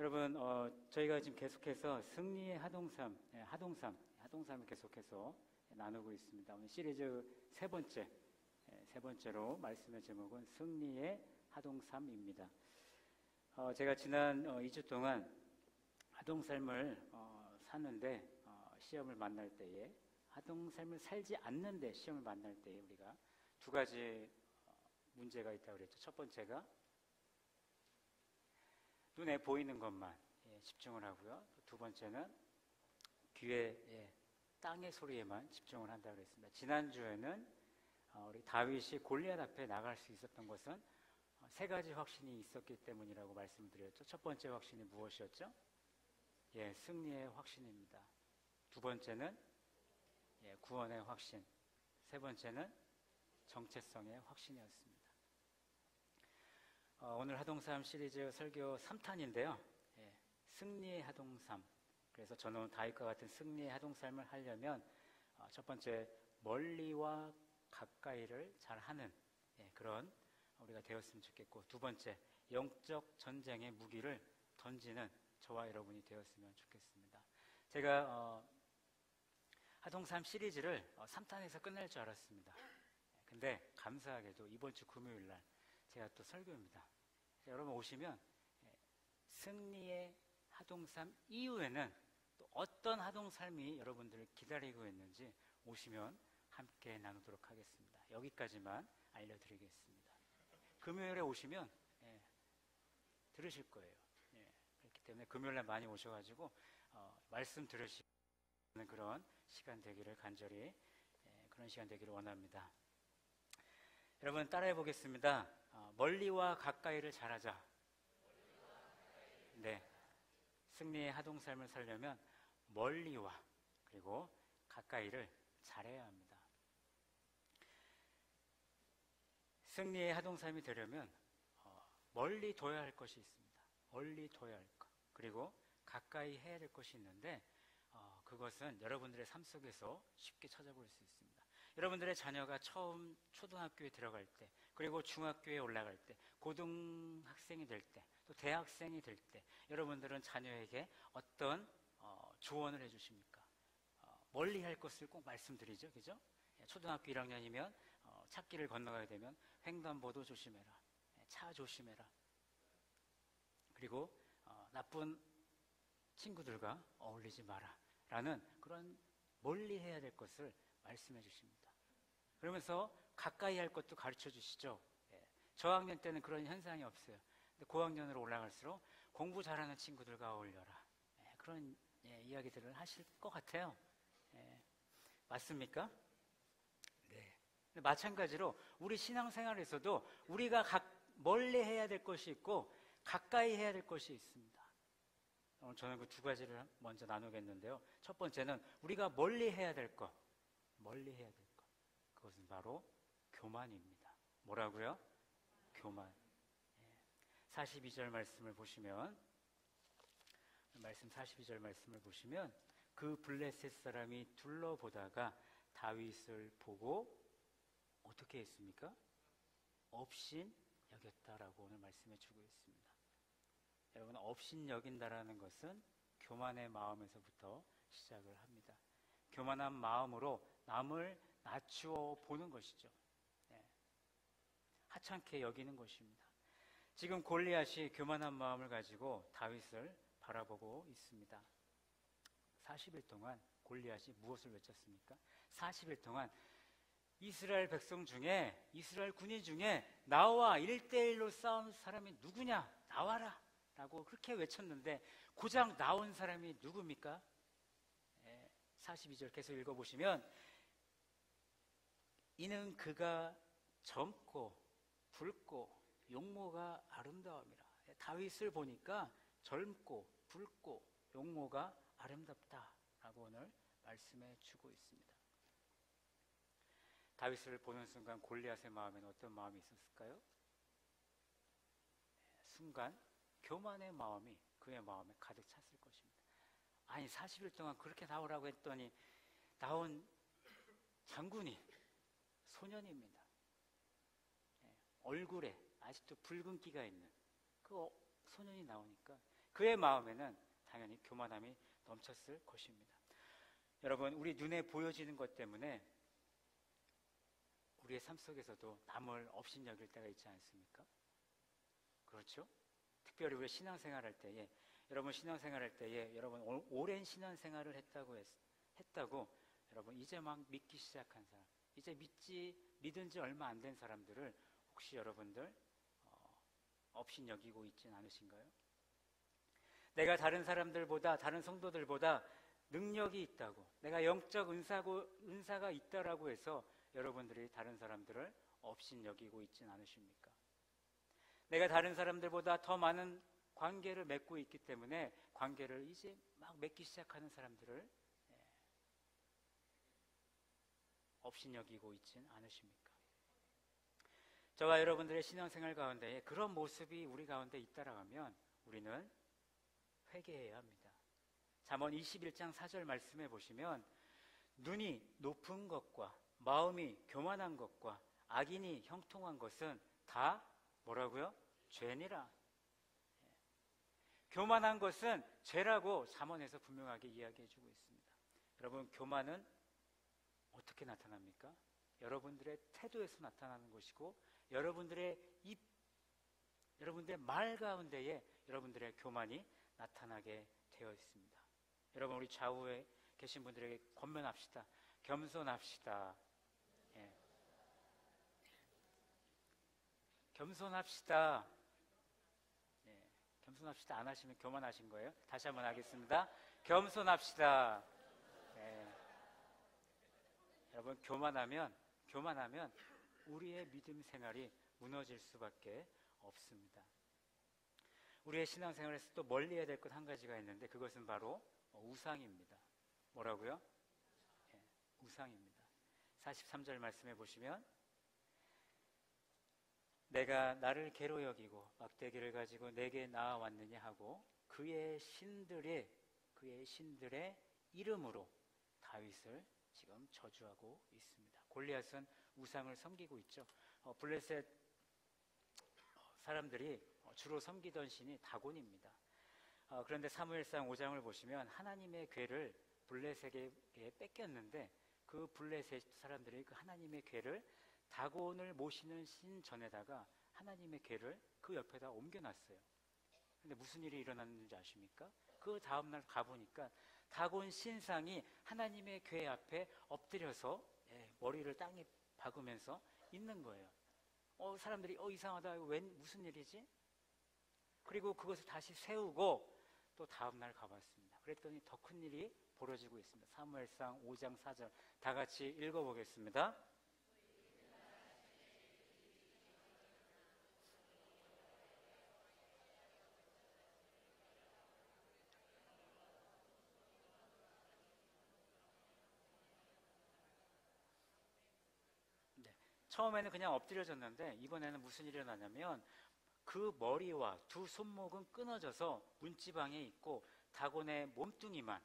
여러분, 저희가 지금 계속해서 승리의 하동삼을 계속해서 나누고 있습니다. 오늘 시리즈 세 번째로 말씀의 제목은 승리의 하동삼입니다. 제가 지난 2주 동안 하동삶을 사는데 시험을 만날 때에, 하동삶을 살지 않는데 시험을 만날 때에 우리가 두 가지 문제가 있다고 그랬죠. 첫 번째가 눈에 보이는 것만 집중을 하고요. 두 번째는 귀에, 땅의 소리에만 집중을 한다고 그랬습니다. 지난주에는 우리 다윗이 골리앗 앞에 나갈 수 있었던 것은 세 가지 확신이 있었기 때문이라고 말씀을 드렸죠. 첫 번째 확신이 무엇이었죠? 승리의 확신입니다. 두 번째는 구원의 확신, 세 번째는 정체성의 확신이었습니다. 오늘 하동삼 시리즈 설교 3탄인데요. 승리의 하동삼. 그래서 저는 다윗과 같은 승리의 하동삼을 하려면 첫 번째, 멀리와 가까이를 잘하는 그런 우리가 되었으면 좋겠고, 두 번째, 영적 전쟁의 무기를 던지는 저와 여러분이 되었으면 좋겠습니다. 제가 하동삼 시리즈를 3탄에서 끝낼 줄 알았습니다. 근데 감사하게도 이번 주 금요일 날 제가 또 설교입니다. 여러분 오시면 승리의 하동삼 이후에는 또 어떤 하동삼이 여러분들을 기다리고 있는지 오시면 함께 나누도록 하겠습니다. 여기까지만 알려드리겠습니다. 금요일에 오시면 들으실 거예요. 그렇기 때문에 금요일날 많이 오셔가지고 말씀 들으시는 그런 시간 되기를 간절히 그런 시간 되기를 원합니다. 여러분 따라해 보겠습니다. 멀리와 가까이를 잘하자. 승리의 하동삶을 살려면 멀리와 그리고 가까이를 잘해야 합니다. 승리의 하동삶이 되려면 멀리 둬야 할 것이 있습니다. 멀리 둬야 할 것, 그리고 가까이 해야 될 것이 있는데 그것은 여러분들의 삶 속에서 쉽게 찾아볼 수 있습니다. 여러분들의 자녀가 처음 초등학교에 들어갈 때, 그리고 중학교에 올라갈 때, 고등학생이 될 때, 또 대학생이 될 때 여러분들은 자녀에게 어떤 조언을 해주십니까? 멀리 할 것을 꼭 말씀드리죠. 그죠? 초등학교 1학년이면 찾길을 건너가야 되면 횡단보도 조심해라, 차 조심해라, 그리고 나쁜 친구들과 어울리지 마라 라는 그런 멀리 해야 될 것을 말씀해 주십니다. 그러면서 가까이 할 것도 가르쳐 주시죠. 저학년 때는 그런 현상이 없어요. 근데 고학년으로 올라갈수록 공부 잘하는 친구들과 어울려라, 그런 이야기들을 하실 것 같아요. 맞습니까? 근데 마찬가지로 우리 신앙생활에서도 우리가 멀리 해야 될 것이 있고 가까이 해야 될 것이 있습니다. 오늘 저는 그 두 가지를 먼저 나누겠는데요. 첫 번째는 우리가 멀리 해야 될 것, 그것은 바로 교만입니다. 뭐라고요? 교만. 42절 말씀을 보시면, 말씀 42절 말씀을 보시면 그 블레셋 사람이 둘러보다가 다윗을 보고 어떻게 했습니까? 업신 여겼다라고 오늘 말씀해 주고 있습니다. 여러분, 업신 여긴다라는 것은 교만의 마음에서부터 시작을 합니다. 교만한 마음으로 남을 낮추어 보는 것이죠. 하찮게 여기는 것입니다. 지금 골리앗이 교만한 마음을 가지고 다윗을 바라보고 있습니다. 40일 동안 골리앗이 무엇을 외쳤습니까? 40일 동안 이스라엘 백성 중에, 이스라엘 군인 중에 나와 1대1로 싸운 사람이 누구냐? 나와라! 라고 그렇게 외쳤는데 고작 나온 사람이 누굽니까? 42절 계속 읽어보시면 이는 그가 젊고 붉고 용모가 아름다움이라. 다윗을 보니까 젊고 붉고 용모가 아름답다라고 오늘 말씀해 주고 있습니다. 다윗을 보는 순간 골리앗의 마음에는 어떤 마음이 있었을까요? 순간 교만의 마음이 그의 마음에 가득 찼을 것입니다. 아니 40일 동안 그렇게 나오라고 했더니 나온 장군이 소년입니다. 얼굴에 아직도 붉은기가 있는 그 소년이 나오니까 그의 마음에는 당연히 교만함이 넘쳤을 것입니다. 여러분, 우리 눈에 보여지는 것 때문에 우리의 삶 속에서도 남을 업신여길 때가 있지 않습니까? 그렇죠? 특별히 우리 신앙생활할 때에, 여러분 신앙생활할 때에 여러분 오랜 신앙생활을 했다고 여러분 이제 막 믿기 시작한 사람, 이제 믿은 지 얼마 안 된 사람들을 혹시 여러분들 업신여기고 있진 않으신가요? 내가 다른 사람들보다, 다른 성도들보다 능력이 있다고, 내가 영적 은사가 있다라고 해서 여러분들이 다른 사람들을 업신여기고 있진 않으십니까? 내가 다른 사람들보다 더 많은 관계를 맺고 있기 때문에 관계를 이제 막 맺기 시작하는 사람들을 업신여기고 있진 않으십니까? 저와 여러분들의 신앙생활 가운데 그런 모습이 우리 가운데 있다라고 하면 우리는 회개해야 합니다. 잠언 21장 4절 말씀해 보시면 눈이 높은 것과 마음이 교만한 것과 악인이 형통한 것은 다 뭐라고요? 죄니라. 교만한 것은 죄라고 잠언에서 분명하게 이야기해 주고 있습니다. 여러분, 교만은 어떻게 나타납니까? 여러분들의 태도에서 나타나는 것이고 여러분들의 여러분들의 말 가운데에 여러분들의 교만이 나타나게 되어 있습니다. 여러분, 우리 좌우에 계신 분들에게 권면합시다. 겸손합시다. 예. 겸손합시다. 예. 겸손합시다. 안 하시면 교만하신 거예요. 다시 한번 하겠습니다. 겸손합시다. 예. 여러분, 교만하면 우리의 믿음 생활이 무너질 수밖에 없습니다. 우리의 신앙생활에서 또 멀리 해야 될 것 한 가지가 있는데 그것은 바로 우상입니다. 뭐라고요? 예, 우상입니다. 43절 말씀해 보시면 내가 나를 개로 여기고 막대기를 가지고 내게 나아왔느냐 하고 그의 신들의 이름으로 다윗을 지금 저주하고 있습니다. 골리앗은 우상을 섬기고 있죠. 블레셋 사람들이 주로 섬기던 신이 다곤입니다. 그런데 사무엘상 5장을 보시면 하나님의 궤를 블레셋에게 뺏겼는데 그 블레셋 사람들이 그 하나님의 궤를 다곤을 모시는 신 전에다가 하나님의 궤를 그 옆에다 옮겨놨어요. 근데 무슨 일이 일어났는지 아십니까? 그 다음날 가보니까 다곤 신상이 하나님의 궤 앞에 엎드려서 머리를 땅에 박으면서 있는 거예요. 사람들이 이상하다, 무슨 일이지? 그리고 그것을 다시 세우고 또 다음날 가봤습니다. 그랬더니 더 큰 일이 벌어지고 있습니다. 사무엘상 5장 4절 다 같이 읽어보겠습니다. 처음에는 그냥 엎드려졌는데 이번에는 무슨 일이 일어나냐면 그 머리와 두 손목은 끊어져서 문지방에 있고 다곤의 몸뚱이만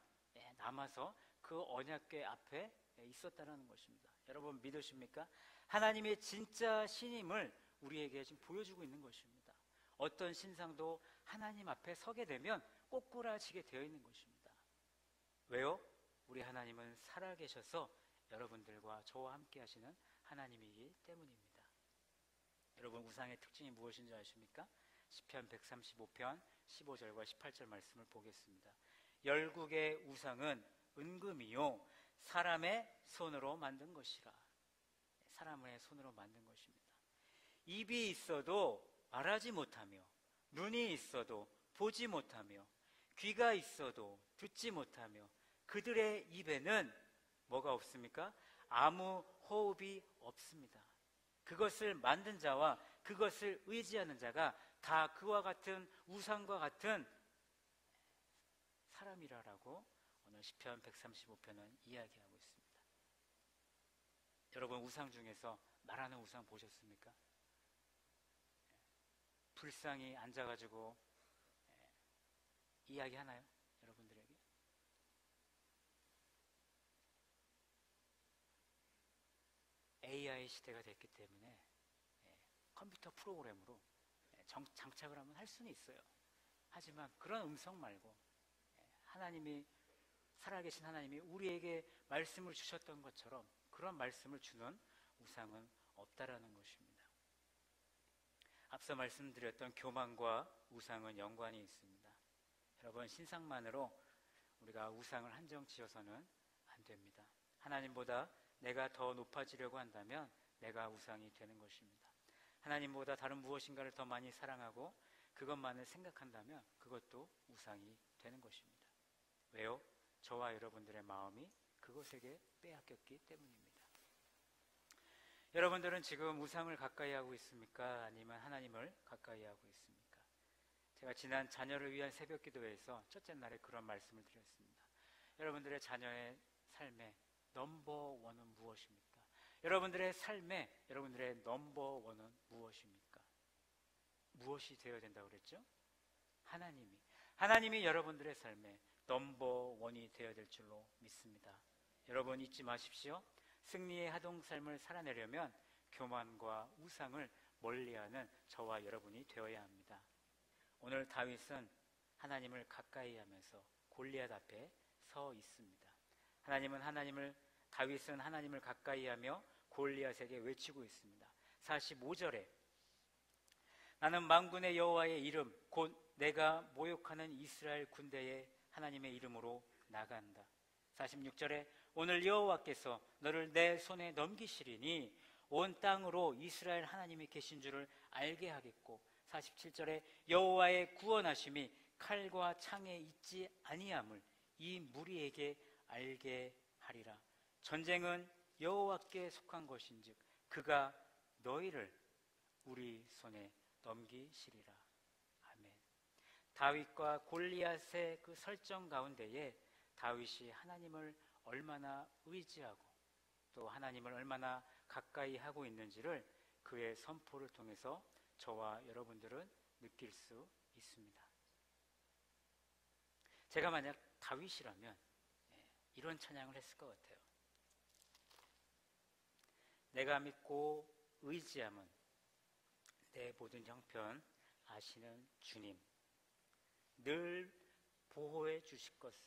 남아서 그 언약궤 앞에 있었다는 것입니다. 여러분 믿으십니까? 하나님의 진짜 신임을 우리에게 지금 보여주고 있는 것입니다. 어떤 신상도 하나님 앞에 서게 되면 꼬꾸라지게 되어 있는 것입니다. 왜요? 우리 하나님은 살아계셔서 여러분들과 저와 함께 하시는 하나님이기 때문입니다. 여러분, 우상의 특징이 무엇인지 아십니까? 시편 135편 15절과 18절 말씀을 보겠습니다. 열국의 우상은 은금이요 사람의 손으로 만든 것이라. 사람의 손으로 만든 것입니다. 입이 있어도 말하지 못하며 눈이 있어도 보지 못하며 귀가 있어도 듣지 못하며 그들의 입에는 뭐가 없습니까? 아무 호흡이 없습니다. 그것을 만든 자와 그것을 의지하는 자가 다 그와 같은 우상과 같은 사람이라고 오늘 시편 135편은 이야기하고 있습니다. 여러분, 우상 중에서 말하는 우상 보셨습니까? 불상이 앉아가지고 이야기하나요? 여러분들에게? AI 시대가 됐기 때문에 컴퓨터 프로그램으로 장착을 하면 할 수는 있어요. 하지만 그런 음성 말고 하나님이, 살아계신 하나님이 우리에게 말씀을 주셨던 것처럼 그런 말씀을 주는 우상은 없다라는 것입니다. 앞서 말씀드렸던 교만과 우상은 연관이 있습니다. 여러분, 신상만으로 우리가 우상을 한정 지어서는 안 됩니다. 하나님보다 내가 더 높아지려고 한다면 내가 우상이 되는 것입니다. 하나님보다 다른 무엇인가를 더 많이 사랑하고 그것만을 생각한다면 그것도 우상이 되는 것입니다. 왜요? 저와 여러분들의 마음이 그것에게 빼앗겼기 때문입니다. 여러분들은 지금 우상을 가까이 하고 있습니까? 아니면 하나님을 가까이 하고 있습니까? 제가 지난 자녀를 위한 새벽 기도회에서 첫째 날에 그런 말씀을 드렸습니다. 여러분들의 자녀의 삶에 넘버원은 무엇입니까? 여러분들의 삶에 여러분들의 넘버원은 무엇입니까? 무엇이 되어야 된다고 그랬죠? 하나님이 여러분들의 삶에 넘버원이 되어야 될 줄로 믿습니다. 여러분, 잊지 마십시오. 승리의 하동 삶을 살아내려면 교만과 우상을 멀리하는 저와 여러분이 되어야 합니다. 오늘 다윗은 하나님을 가까이 하면서 골리앗 앞에 서 있습니다. 다윗은 하나님을 가까이 하며 골리앗에게 외치고 있습니다. 45절에 나는 만군의 여호와의 이름 곧 내가 모욕하는 이스라엘 군대의 하나님의 이름으로 나간다. 46절에 오늘 여호와께서 너를 내 손에 넘기시리니 온 땅으로 이스라엘 하나님이 계신 줄을 알게 하겠고, 47절에 여호와의 구원하심이 칼과 창에 있지 아니함을 이 무리에게 알게 하리라. 전쟁은 여호와께 속한 것인즉 그가 너희를 우리 손에 넘기시리라. 아멘. 다윗과 골리앗의 그 설정 가운데에 다윗이 하나님을 얼마나 의지하고 또 하나님을 얼마나 가까이 하고 있는지를 그의 선포를 통해서 저와 여러분들은 느낄 수 있습니다. 제가 만약 다윗이라면 이런 찬양을 했을 것 같아요. 내가 믿고 의지함은 내 모든 형편 아시는 주님, 늘 보호해 주실 것을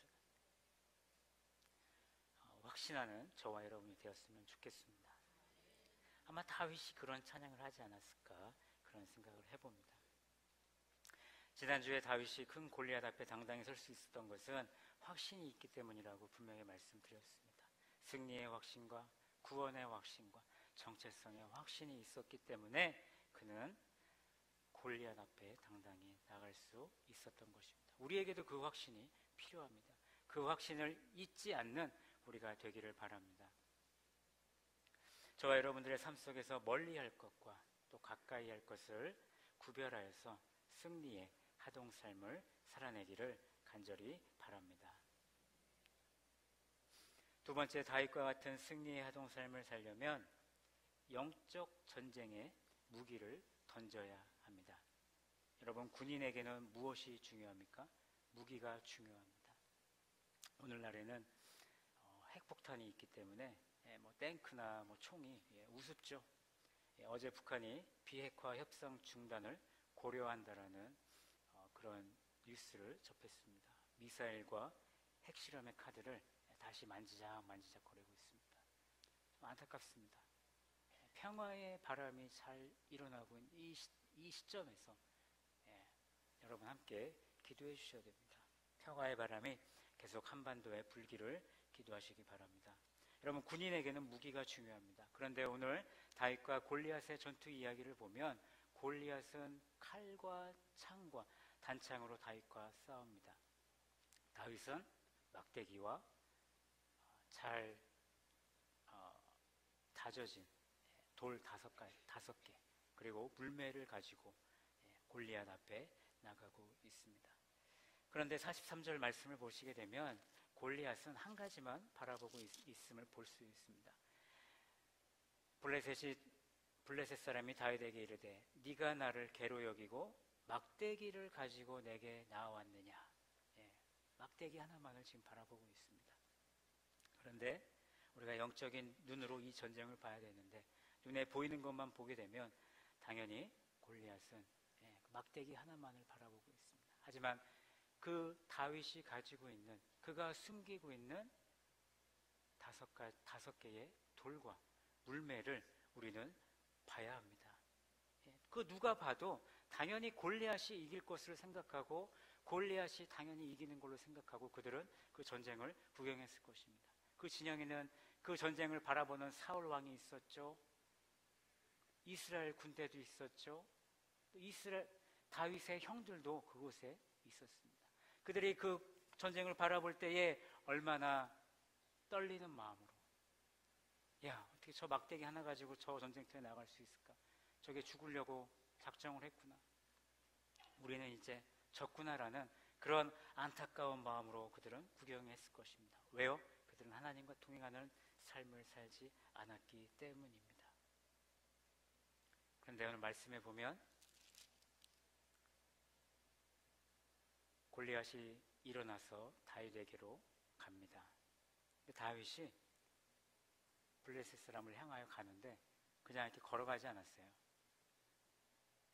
확신하는 저와 여러분이 되었으면 좋겠습니다. 아마 다윗이 그런 찬양을 하지 않았을까 그런 생각을 해봅니다. 지난주에 다윗이 큰 골리앗 앞에 당당히 설 수 있었던 것은 확신이 있기 때문이라고 분명히 말씀드렸습니다. 승리의 확신과 구원의 확신과 정체성의 확신이 있었기 때문에 그는 골리앗 앞에 당당히 나갈 수 있었던 것입니다. 우리에게도 그 확신이 필요합니다. 그 확신을 잊지 않는 우리가 되기를 바랍니다. 저와 여러분들의 삶 속에서 멀리할 것과 또 가까이 할 것을 구별하여서 승리의 하동 삶을 살아내기를 간절히 바랍니다. 두 번째, 다윗과 같은 승리의 하동 삶을 살려면 영적 전쟁의 무기를 던져야 합니다. 여러분, 군인에게는 무엇이 중요합니까? 무기가 중요합니다. 오늘날에는 핵폭탄이 있기 때문에 탱크나 총이 우습죠. 어제 북한이 비핵화 협상 중단을 고려한다라는 그런 뉴스를 접했습니다. 미사일과 핵실험의 카드를 다시 만지작 거리고 있습니다. 좀 안타깝습니다. 평화의 바람이 잘 일어나고 있는 이 시점에서 여러분 함께 기도해 주셔야 됩니다. 평화의 바람이 계속 한반도에 불기를 기도하시기 바랍니다. 여러분, 군인에게는 무기가 중요합니다. 그런데 오늘 다윗과 골리앗의 전투 이야기를 보면 골리앗은 칼과 창과 단창으로 다윗과 싸웁니다. 다윗은 막대기와 잘 다져진 돌 5개 그리고 물매를 가지고 골리앗 앞에 나가고 있습니다. 그런데 43절 말씀을 보시게 되면 골리앗은 한 가지만 바라보고 있음을 볼 수 있습니다. 블레셋 사람이 다윗에게 이르되 네가 나를 개로 여기고 막대기를 가지고 내게 나와왔느냐. 막대기 하나만을 지금 바라보고 있습니다. 그런데 우리가 영적인 눈으로 이 전쟁을 봐야 되는데 눈에 보이는 것만 보게 되면 당연히 골리앗은 막대기 하나만을 바라보고 있습니다. 하지만 그 다윗이 가지고 있는, 그가 숨기고 있는 다섯 개의 돌과 물매를 우리는 봐야 합니다. 그 누가 봐도 당연히 골리앗이 이길 것을 생각하고 골리앗이 당연히 이기는 걸로 생각하고 그들은 그 전쟁을 구경했을 것입니다. 그 진영에는 그 전쟁을 바라보는 사울 왕이 있었죠. 이스라엘 군대도 있었죠. 또 다윗의 형들도 그곳에 있었습니다. 그들이 그 전쟁을 바라볼 때에 얼마나 떨리는 마음으로, 야, 어떻게 저 막대기 하나 가지고 저 전쟁터에 나갈 수 있을까? 저게 죽으려고 작정을 했구나. 우리는 이제 졌구나라는 그런 안타까운 마음으로 그들은 구경했을 것입니다. 왜요? 그들은 하나님과 동행하는 삶을 살지 않았기 때문입니다. 그런데 오늘 말씀에 보면 골리앗이 일어나서 다윗에게로 갑니다. 다윗이 블레셋 사람을 향하여 가는데 그냥 이렇게 걸어가지 않았어요.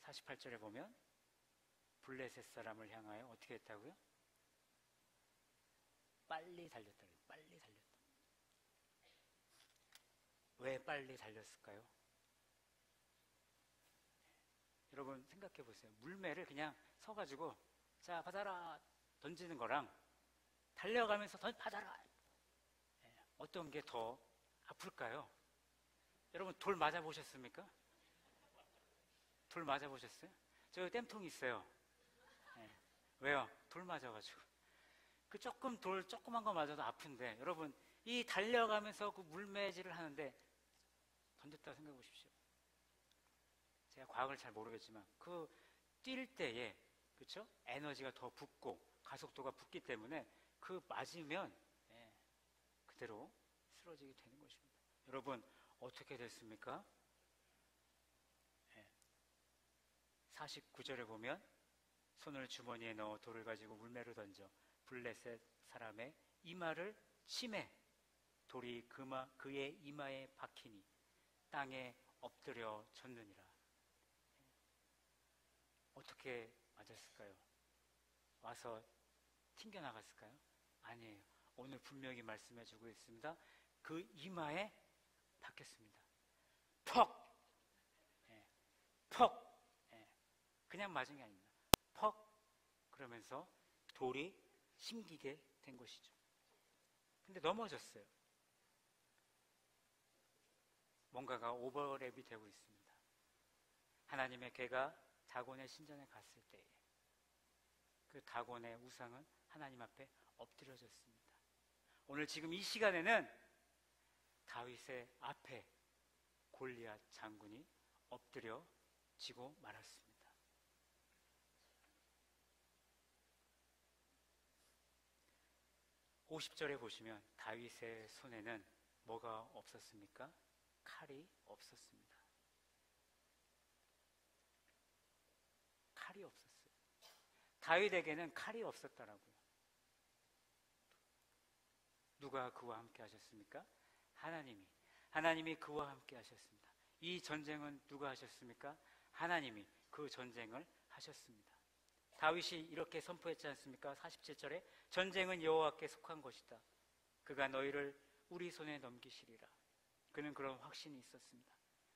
48절에 보면 블레셋 사람을 향하여 어떻게 했다고요? 빨리 달렸다. 빨리 달렸다. 왜 빨리 달렸을까요? 여러분 생각해 보세요. 물매를 그냥 서가지고 자 받아라 던지는 거랑 달려가면서 받아라, 어떤 게 더 아플까요? 여러분 돌 맞아보셨습니까? 돌 맞아보셨어요? 저 땜통이 있어요. 왜요? 돌 맞아가지고. 그 조그만 거 맞아도 아픈데, 여러분, 이 달려가면서 그 물매질을 하는데, 던졌다고 생각해 보십시오. 제가 과학을 잘 모르겠지만, 그 뛸 때에, 그쵸? 에너지가 더 붙고, 가속도가 붙기 때문에, 그 맞으면, 그대로 쓰러지게 되는 것입니다. 여러분, 어떻게 됐습니까? 49절에 보면, 손을 주머니에 넣어 돌을 가지고 물매로 던져 블레셋 사람의 이마를 치매 돌이 그의 이마에 박히니 땅에 엎드려 졌느니라. 어떻게 맞았을까요? 와서 튕겨나갔을까요? 아니에요. 오늘 분명히 말씀해주고 있습니다. 그 이마에 박혔습니다. 퍽! 퍽! 그냥 맞은 게 아닙니다. 퍽! 그러면서 돌이 심기게 된 것이죠. 근데 넘어졌어요. 뭔가가 오버랩이 되고 있습니다. 하나님의 개가 다곤의 신전에 갔을 때에 그 다곤의 우상은 하나님 앞에 엎드려졌습니다. 오늘 지금 이 시간에는 다윗의 앞에 골리앗 장군이 엎드려지고 말았습니다. 50절에 보시면 다윗의 손에는 뭐가 없었습니까? 칼이 없었습니다. 칼이 없었어요. 다윗에게는 칼이 없었다라고요. 누가 그와 함께 하셨습니까? 하나님이 그와 함께 하셨습니다. 이 전쟁은 누가 하셨습니까? 하나님이 그 전쟁을 하셨습니다. 다윗이 이렇게 선포했지 않습니까? 47절에 전쟁은 여호와께 속한 것이다. 그가 너희를 우리 손에 넘기시리라. 그는 그런 확신이 있었습니다.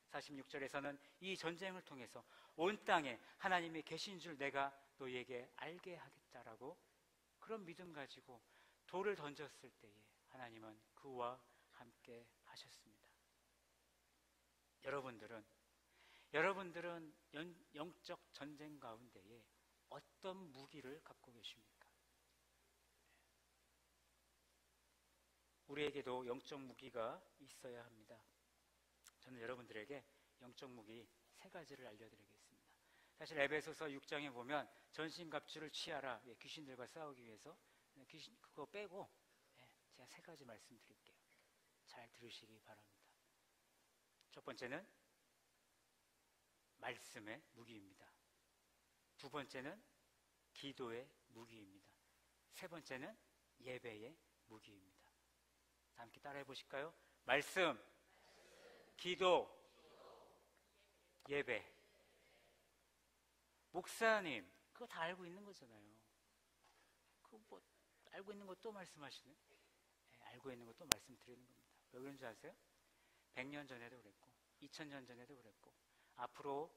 46절에서는 이 전쟁을 통해서 온 땅에 하나님이 계신 줄 내가 너희에게 알게 하겠다라고 그런 믿음 가지고 돌을 던졌을 때에 하나님은 그와 함께 하셨습니다. 여러분들은 영적 전쟁 가운데에 어떤 무기를 갖고 계십니까? 우리에게도 영적 무기가 있어야 합니다. 저는 여러분들에게 영적 무기 3가지를 알려드리겠습니다. 사실 에베소서 6장에 보면 전신갑주를 취하라. 귀신들과 싸우기 위해서. 그거 빼고 제가 3가지 말씀드릴게요. 잘 들으시기 바랍니다. 첫 번째는 말씀의 무기입니다. 2번째는 기도의 무기입니다. 3번째는 예배의 무기입니다. 다 함께 따라해 보실까요? 말씀, 기도, 예배. 목사님, 그거 다 알고 있는 거잖아요. 뭐 알고 있는 거 또 말씀하시네. 예, 알고 있는 거 또 말씀드리는 겁니다. 왜 그런 줄 아세요? 100년 전에도 그랬고 2000년 전에도 그랬고 앞으로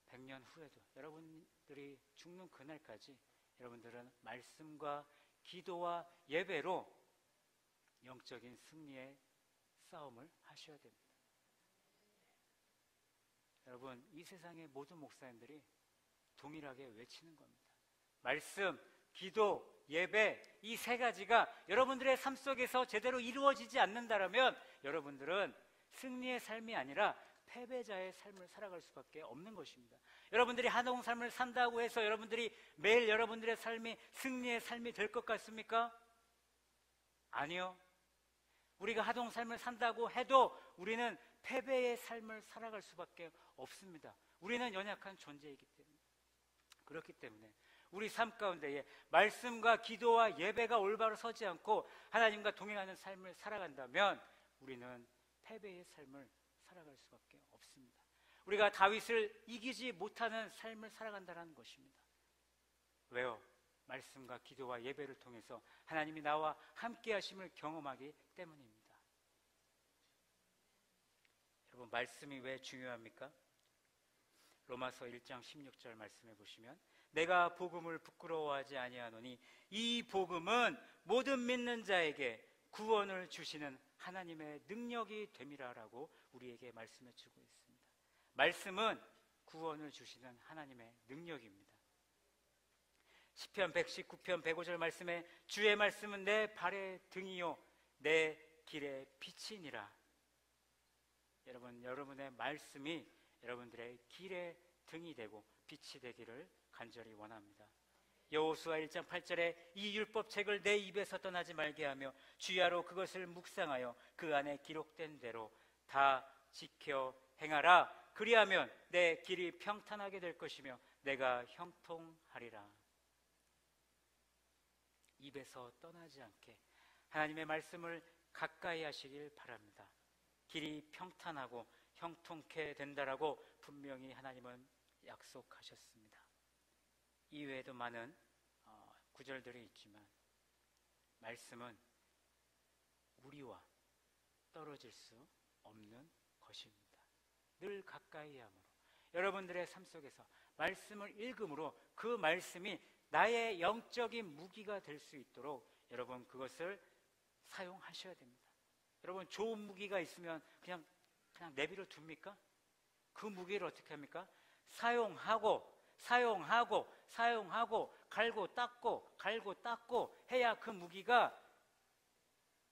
100년 후에도 여러분들이 죽는 그날까지 여러분들은 말씀과 기도와 예배로 영적인 승리의 싸움을 하셔야 됩니다. 여러분, 이 세상의 모든 목사님들이 동일하게 외치는 겁니다. 말씀, 기도, 예배, 이 세 가지가 여러분들의 삶 속에서 제대로 이루어지지 않는다면 여러분들은 승리의 삶이 아니라 패배자의 삶을 살아갈 수밖에 없는 것입니다. 여러분들이 한옥 삶을 산다고 해서 여러분들이 매일 여러분들의 삶이 승리의 삶이 될 것 같습니까? 아니요. 우리가 하동 삶을 산다고 해도 우리는 패배의 삶을 살아갈 수밖에 없습니다. 우리는 연약한 존재이기 때문에. 그렇기 때문에 우리 삶 가운데에 말씀과 기도와 예배가 올바로 서지 않고 하나님과 동행하는 삶을 살아간다면 우리는 패배의 삶을 살아갈 수밖에 없습니다. 우리가 다윗을 이기지 못하는 삶을 살아간다는 것입니다. 왜요? 말씀과 기도와 예배를 통해서 하나님이 나와 함께 하심을 경험하기 때문입니다. 여러분, 말씀이 왜 중요합니까? 로마서 1장 16절 말씀해 보시면 내가 복음을 부끄러워하지 아니하노니 이 복음은 모든 믿는 자에게 구원을 주시는 하나님의 능력이 됨이라라고 우리에게 말씀해 주고 있습니다. 말씀은 구원을 주시는 하나님의 능력입니다. 시편 119편 105절 말씀에 주의 말씀은 내 발의 등이요 내 길의 빛이니라. 여러분, 여러분의 말씀이 여러분들의 길의 등이 되고 빛이 되기를 간절히 원합니다. 여호수아 1장 8절에 이 율법책을 내 입에서 떠나지 말게 하며 주야로 그것을 묵상하여 그 안에 기록된 대로 다 지켜 행하라. 그리하면 내 길이 평탄하게 될 것이며 내가 형통하리라. 입에서 떠나지 않게 하나님의 말씀을 가까이 하시길 바랍니다. 길이 평탄하고 형통케 된다라고 분명히 하나님은 약속하셨습니다. 이외에도 많은 구절들이 있지만 말씀은 우리와 떨어질 수 없는 것입니다. 늘 가까이 함으로 여러분들의 삶 속에서 말씀을 읽음으로 그 말씀이 나의 영적인 무기가 될 수 있도록 여러분 그것을 사용하셔야 됩니다. 여러분, 좋은 무기가 있으면 그냥 내비로 둡니까? 그 무기를 어떻게 합니까? 사용하고 갈고 닦고 해야 그 무기가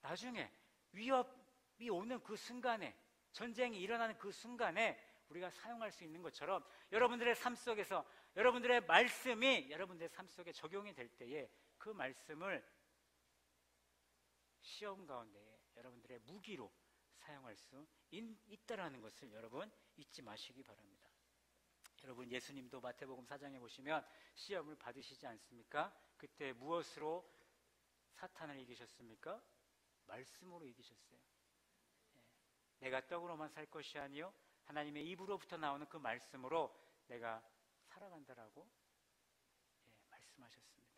나중에 위협이 오는 그 순간에, 전쟁이 일어나는 그 순간에 우리가 사용할 수 있는 것처럼 여러분들의 삶 속에서 여러분들의 말씀이 여러분들의 삶 속에 적용이 될 때에 그 말씀을 시험 가운데에 여러분들의 무기로 사용할 수 있다라는 것을 여러분 잊지 마시기 바랍니다. 여러분, 예수님도 마태복음 4장에 보시면 시험을 받으시지 않습니까? 그때 무엇으로 사탄을 이기셨습니까? 말씀으로 이기셨어요. 내가 떡으로만 살 것이 아니요 하나님의 입으로부터 나오는 그 말씀으로 내가 살아간다라고 말씀하셨습니다.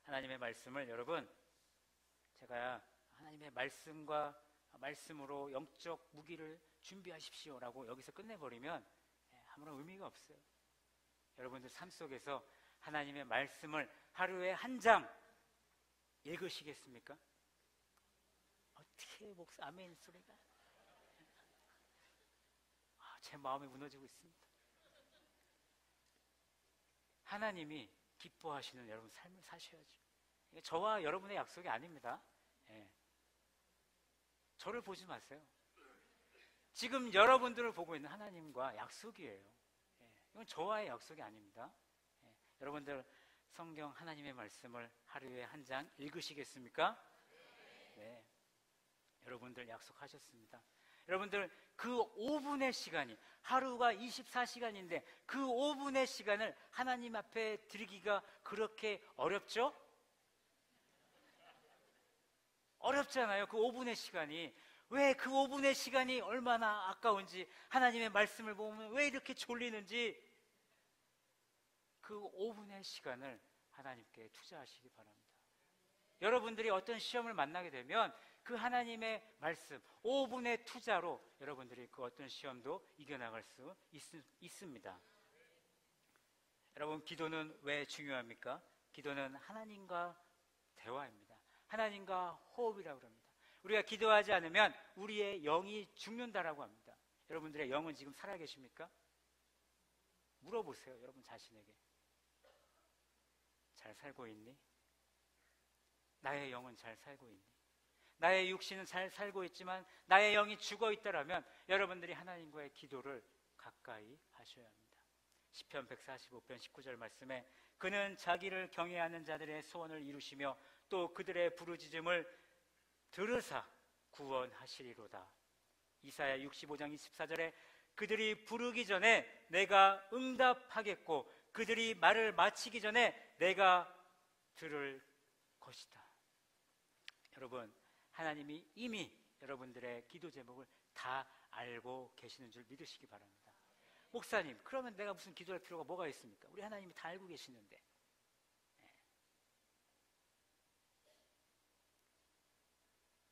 하나님의 말씀을 여러분, 제가 하나님의 말씀으로 영적 무기를 준비하십시오라고 여기서 끝내버리면 아무런 의미가 없어요. 여러분들 삶 속에서 하나님의 말씀을 하루에 한 장 읽으시겠습니까? 어떻게 아멘 소리가 제 마음이 무너지고 있습니다. 하나님이 기뻐하시는 여러분 삶을 사셔야죠. 이게 저와 여러분의 약속이 아닙니다. 저를 보지 마세요. 지금 여러분들을 보고 있는 하나님과 약속이에요. 이건 저와의 약속이 아닙니다. 여러분들 성경 하나님의 말씀을 하루에 한 장 읽으시겠습니까? 네. 여러분들 약속하셨습니다. 여러분들 그 5분의 시간이 하루가 24시간인데 그 5분의 시간을 하나님 앞에 드리기가 그렇게 어렵죠? 어렵잖아요. 그 5분의 시간이. 왜 그 5분의 시간이 얼마나 아까운지, 하나님의 말씀을 보면 왜 이렇게 졸리는지, 그 5분의 시간을 하나님께 투자하시기 바랍니다. 여러분들이 어떤 시험을 만나게 되면 그 하나님의 말씀 5분의 투자로 여러분들이 그 어떤 시험도 이겨나갈 수 있습니다. 여러분, 기도는 왜 중요합니까? 기도는 하나님과 대화입니다. 하나님과 호흡이라고 합니다. 우리가 기도하지 않으면 우리의 영이 죽는다라고 합니다. 여러분들의 영은 지금 살아계십니까? 물어보세요. 여러분 자신에게. 잘 살고 있니? 나의 영은 잘 살고 있니? 나의 육신은 잘 살고 있지만 나의 영이 죽어 있다라면 여러분들이 하나님과의 기도를 가까이 하셔야 합니다. 시편 145편 19절 말씀에 그는 자기를 경외하는 자들의 소원을 이루시며 또 그들의 부르짖음을 들으사 구원하시리로다. 이사야 65장 24절에 그들이 부르기 전에 내가 응답하겠고 그들이 말을 마치기 전에 내가 들을 것이다. 여러분, 하나님이 이미 여러분들의 기도 제목을 다 알고 계시는 줄 믿으시기 바랍니다. 목사님, 그러면 내가 무슨 기도할 필요가 뭐가 있습니까? 우리 하나님이 다 알고 계시는데. 네.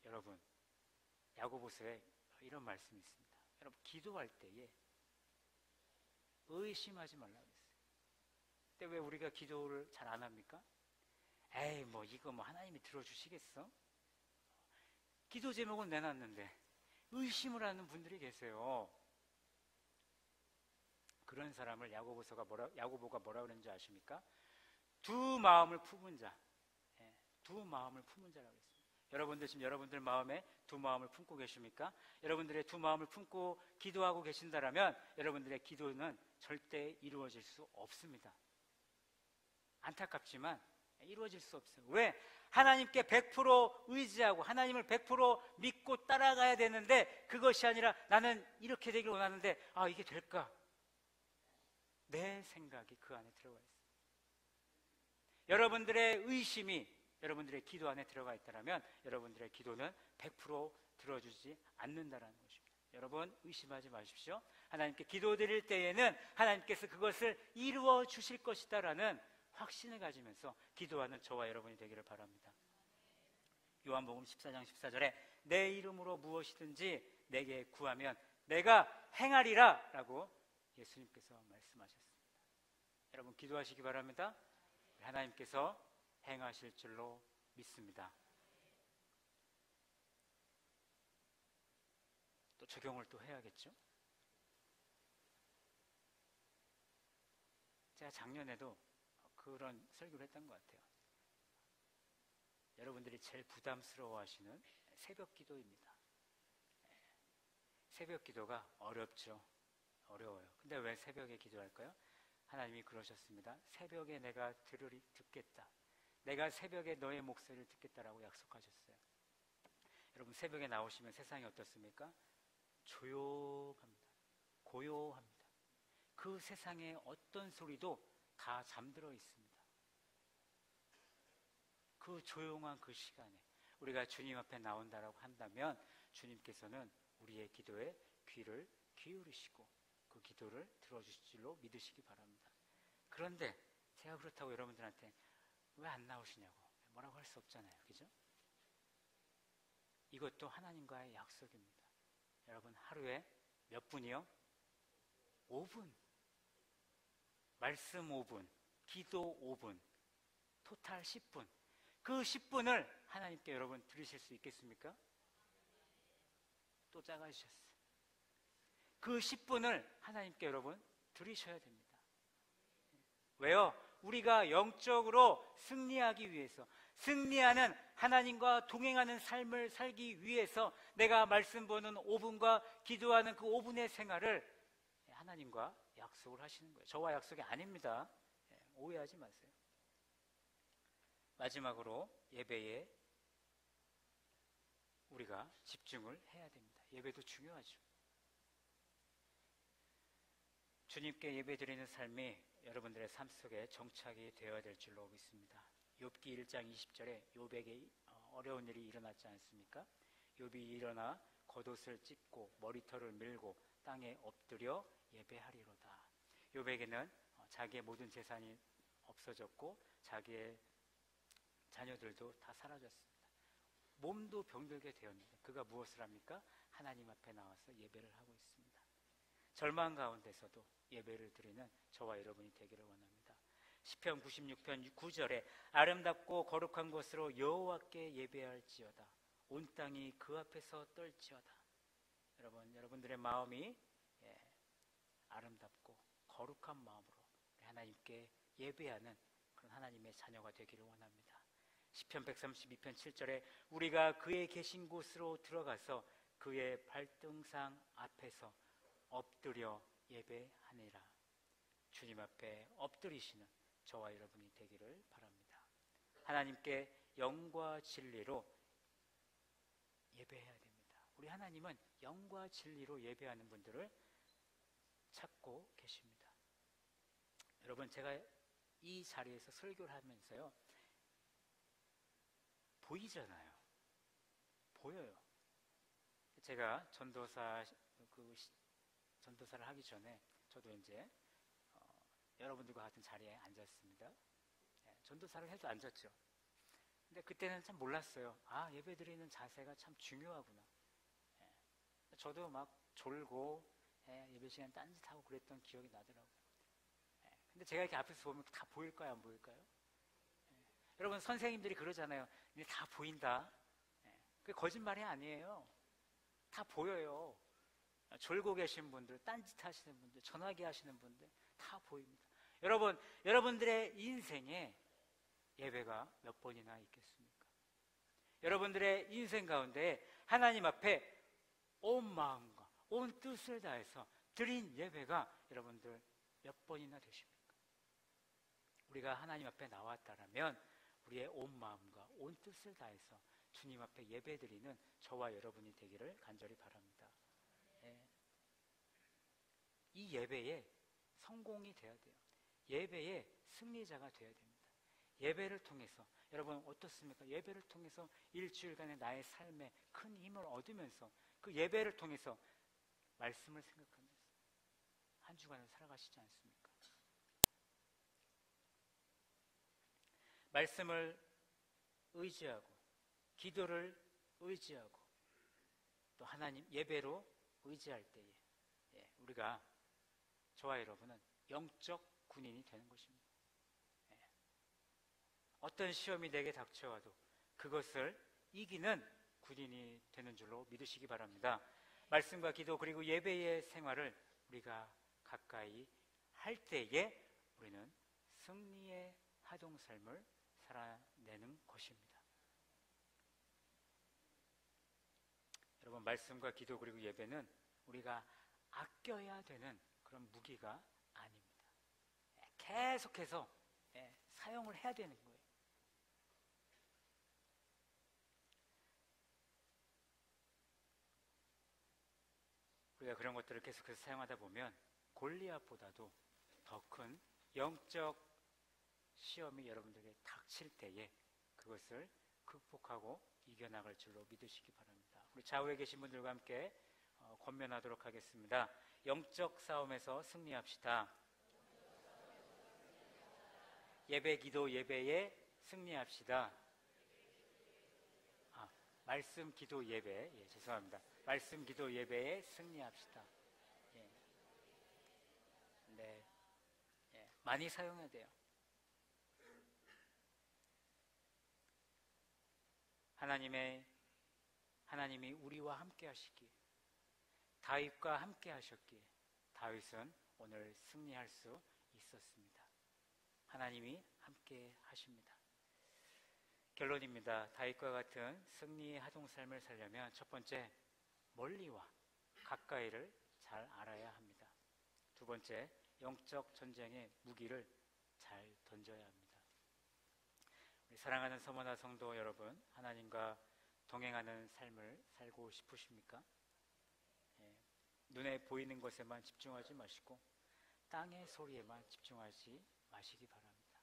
여러분, 야고보서에 이런 말씀이 있습니다. 여러분, 기도할 때에 의심하지 말라고 했어요. 근데 왜 우리가 기도를 잘 안 합니까? 에이, 이거 하나님이 들어주시겠어? 기도 제목은 내놨는데 의심을 하는 분들이 계세요. 그런 사람을 야고보가 뭐라 그랬는지 아십니까? 두 마음을 품은 자. 두 마음을 품은 자라고 했습니다. 여러분들 지금 여러분들 마음에 두 마음을 품고 계십니까? 여러분들의 두 마음을 품고 기도하고 계신다라면 여러분들의 기도는 절대 이루어질 수 없습니다. 안타깝지만 이루어질 수 없어요. 왜? 하나님께 100% 의지하고 하나님을 100% 믿고 따라가야 되는데 그것이 아니라 나는 이렇게 되길 원하는데 이게 될까? 내 생각이 그 안에 들어가 있어요. 여러분들의 의심이 여러분들의 기도 안에 들어가 있다면 여러분들의 기도는 100% 들어주지 않는다라는 것입니다. 여러분, 의심하지 마십시오. 하나님께 기도드릴 때에는 하나님께서 그것을 이루어 주실 것이다라는 확신을 가지면서 기도하는 저와 여러분이 되기를 바랍니다. 요한복음 14장 14절에 내 이름으로 무엇이든지 내게 구하면 내가 행하리라 라고 예수님께서 말씀하셨습니다. 여러분, 기도하시기 바랍니다. 하나님께서 행하실 줄로 믿습니다. 또 적용을 또 해야겠죠? 제가 작년에도 그런 설교를 했던 것 같아요. 여러분들이 제일 부담스러워 하시는 새벽 기도입니다. 새벽 기도가 어렵죠. 어려워요. 근데 왜 새벽에 기도할까요? 하나님이 그러셨습니다. 새벽에 내가 듣겠다. 내가 새벽에 너의 목소리를 듣겠다라고 약속하셨어요. 여러분, 새벽에 나오시면 세상이 어떻습니까? 조용합니다. 고요합니다. 그 세상의 어떤 소리도 다 잠들어 있습니다. 그 조용한 그 시간에 우리가 주님 앞에 나온다라고 한다면 주님께서는 우리의 기도에 귀를 기울이시고 그 기도를 들어주실 줄로 믿으시기 바랍니다. 그런데 제가 그렇다고 여러분들한테 왜 안 나오시냐고 뭐라고 할 수 없잖아요. 그죠? 이것도 하나님과의 약속입니다. 여러분, 하루에 몇 분이요? 5분. 말씀 5분, 기도 5분, 토탈 10분. 그 10분을 하나님께 여러분 드리실 수 있겠습니까? 또 작아지셨어요. 그 10분을 하나님께 여러분 드리셔야 됩니다. 왜요? 우리가 영적으로 승리하기 위해서, 승리하는 하나님과 동행하는 삶을 살기 위해서 내가 말씀 보는 5분과 기도하는 그 5분의 생활을 하나님과 약속을 하시는 거예요. 저와 약속이 아닙니다. 오해하지 마세요. 마지막으로 예배에 우리가 집중을 해야 됩니다. 예배도 중요하죠. 주님께 예배드리는 삶이 여러분들의 삶 속에 정착이 되어야 될 줄로 믿습니다. 욥기 1장 20절에 욥에게 어려운 일이 일어났지 않습니까? 욥이 일어나 겉옷을 찢고 머리털을 밀고 땅에 엎드려 예배하리로다. 욥에게는 자기의 모든 재산이 없어졌고 자기의 자녀들도 다 사라졌습니다. 몸도 병들게 되었는데 그가 무엇을 합니까? 하나님 앞에 나와서 예배를 하고 있습니다. 절망 가운데서도 예배를 드리는 저와 여러분이 되기를 원합니다. 시편 96편 9절에 아름답고 거룩한 곳으로 여호와께 예배할지어다. 온 땅이 그 앞에서 떨지어다. 여러분들의 마음이 아름답고 거룩한 마음으로 하나님께 예배하는 그런 하나님의 자녀가 되기를 원합니다. 시편 132편 7절에 우리가 그의 계신 곳으로 들어가서 그의 발등상 앞에서 엎드려 예배하니라. 주님 앞에 엎드리시는 저와 여러분이 되기를 바랍니다. 하나님께 영과 진리로 예배해야 됩니다. 우리 하나님은 영과 진리로 예배하는 분들을 찾고 계십니다. 여러분, 제가 이 자리에서 설교를 하면서요, 보이잖아요. 보여요. 제가 전도사를 하기 전에 저도 이제 여러분들과 같은 자리에 앉았습니다. 전도사를 해도 앉았죠. 근데 그때는 참 몰랐어요. 아, 예배드리는 자세가 참 중요하구나. 저도 막 졸고 예배 시간 딴짓하고 그랬던 기억이 나더라고요. 근데 제가 이렇게 앞에서 보면 다 보일까요, 안 보일까요? 여러분, 선생님들이 그러잖아요. 근데 다 보인다. 그게 거짓말이 아니에요. 다 보여요. 졸고 계신 분들, 딴짓 하시는 분들, 전화기 하시는 분들 다 보입니다. 여러분들의 인생에 예배가 몇 번이나 있겠습니까? 여러분들의 인생 가운데 하나님 앞에 온 마음과 온 뜻을 다해서 드린 예배가 여러분들 몇 번이나 되십니까? 우리가 하나님 앞에 나왔다라면 우리의 온 마음과 온 뜻을 다해서 주님 앞에 예배드리는 저와 여러분이 되기를 간절히 바랍니다. 이 예배에 성공이 되어야 돼요. 예배의 승리자가 되어야 됩니다. 예배를 통해서 여러분 어떻습니까? 예배를 통해서 일주일간의 나의 삶에 큰 힘을 얻으면서 그 예배를 통해서 말씀을 생각하면서 한 주간을 살아가시지 않습니까? 말씀을 의지하고 기도를 의지하고 또 하나님 예배로 의지할 때에 우리가 저와 여러분은 영적 군인이 되는 것입니다. 어떤 시험이 내게 닥쳐와도 그것을 이기는 군인이 되는 줄로 믿으시기 바랍니다. 말씀과 기도 그리고 예배의 생활을 우리가 가까이 할 때에 우리는 승리의 하동 삶을 살아내는 것입니다. 여러분, 말씀과 기도 그리고 예배는 우리가 아껴야 되는 그런 무기가 아닙니다. 계속해서 사용을 해야 되는 거예요. 우리가 그런 것들을 계속해서 사용하다 보면 골리앗보다도 더 큰 영적 시험이 여러분들에게 닥칠 때에 그것을 극복하고 이겨나갈 줄로 믿으시기 바랍니다. 우리 좌우에 계신 분들과 함께 권면하도록 하겠습니다. 영적 싸움에서 승리합시다. 예배, 기도, 예배에 승리합시다. 말씀, 기도, 예배. 죄송합니다. 말씀, 기도, 예배에 승리합시다. 네. 많이 사용해야 돼요. 하나님이 우리와 함께 하시기에 다윗과 함께 하셨기에 다윗은 오늘 승리할 수 있었습니다. 하나님이 함께 하십니다. 결론입니다. 다윗과 같은 승리의 하동 삶을 살려면 첫 번째, 멀리와 가까이를 잘 알아야 합니다. 두 번째, 영적 전쟁의 무기를 잘 던져야 합니다. 우리 사랑하는 서머나 성도 여러분, 하나님과 동행하는 삶을 살고 싶으십니까? 눈에 보이는 것에만 집중하지 마시고 땅의 소리에만 집중하지 마시기 바랍니다.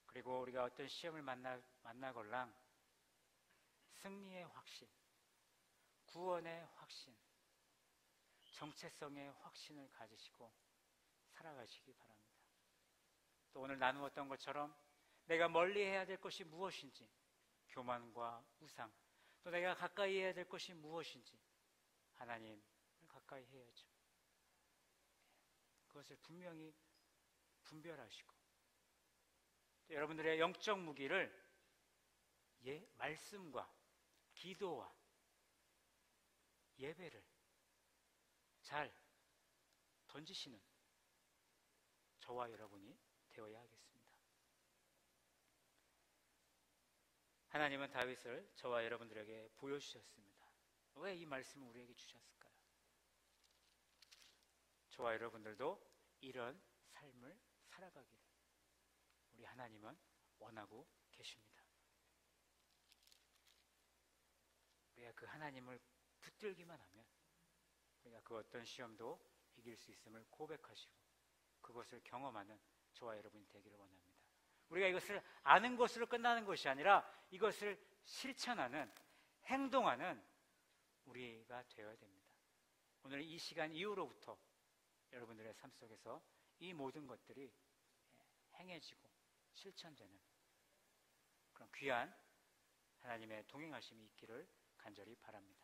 그리고 우리가 어떤 시험을 만나걸랑 승리의 확신, 구원의 확신, 정체성의 확신을 가지시고 살아가시기 바랍니다. 또 오늘 나누었던 것처럼 내가 멀리 해야 될 것이 무엇인지, 교만과 우상, 또 내가 가까이 해야 될 것이 무엇인지 하나님을 가까이 해야죠. 그것을 분명히 분별하시고, 또 여러분들의 영적 무기를 말씀과 기도와 예배를 잘 던지시는 저와 여러분이 되어야 하겠습니다. 하나님은 다윗을 저와 여러분들에게 보여주셨습니다. 왜 이 말씀을 우리에게 주셨을까요? 저와 여러분들도 이런 삶을 살아가기를 우리 하나님은 원하고 계십니다. 우리가 그 하나님을 붙들기만 하면 우리가 그 어떤 시험도 이길 수 있음을 고백하시고 그것을 경험하는 저와 여러분이 되기를 원합니다. 우리가 이것을 아는 것으로 끝나는 것이 아니라 이것을 실천하는, 행동하는 우리가 되어야 됩니다. 오늘 이 시간 이후로부터 여러분들의 삶 속에서 이 모든 것들이 행해지고 실천되는 그런 귀한 하나님의 동행하심이 있기를 간절히 바랍니다.